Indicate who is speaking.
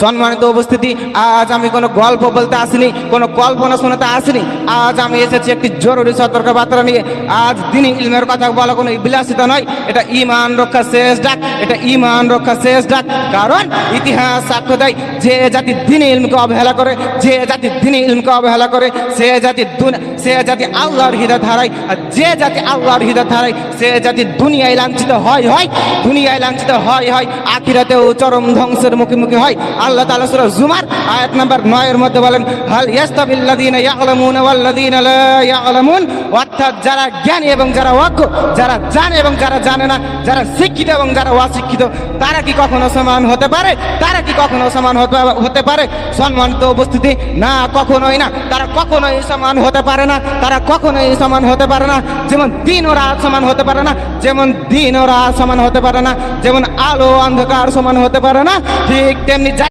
Speaker 1: সম্মানিত উপস্থিতি, আজ আমি কোনো গল্প বলতে আসিনি, কোনো কল্পনা শোনাতে আসিনি। আজ আমি এসেছি একটি জরুরি সতর্ক বার্তা নিয়ে। আজ দ্বীনি ইলমের কথা বলা কোনো বিলাসিতা নয়, এটা ঈমান রক্ষার শেষ ডাক, এটা ঈমান রক্ষার শেষ ডাক। কারণ ইতিহাস সাক্ষ্য দেয়, যে জাতি দ্বীনি ইলমকে অবহেলা করে, যে জাতি দ্বীনি ইলমকে অবহেলা করে, সে জাতি আল্লাহর হিদায়াত হারায়। আর যে জাতি আল্লাহর হিদায়াত হারায়, সে জাতি দুনিয়ায় লাঞ্ছিত হয়, দুনিয়ায় লাঞ্ছিত হয়, আখিরাতেও চরম ধ্বংসের মুখোমুখি হয়। আল্লাহ তাআলা সূরা জুমার আয়াত নাম্বার 9 এর মধ্যে বলেন, হাল ইয়াস্তাবিল্লাযীনা ইয়া'লামুনা ওয়াল্লাযীনা লা ইয়া'লামুন, অর্থাৎ যারা জ্ঞানী এবং যারা অজ্ঞ, যারা জানে এবং যারা জানে না, যারা শিক্ষিত এবং যারা অশিক্ষিত, তারা কি কখনো সমান হতে পারে? তারা কি কখনো সমান হতে পারে? সম্মানিত উপস্থিতি, না, কখনোই না। তারা কখনোই সমান হতে পারে না, তারা কখনোই সমান হতে পারে না। যেমন দিন ও রাত সমান হতে পারে না, যেমন দিন ও রাত সমান হতে পারে না, যেমন আলো অন্ধকার সমান হতে পারে না, ঠিক তেমনি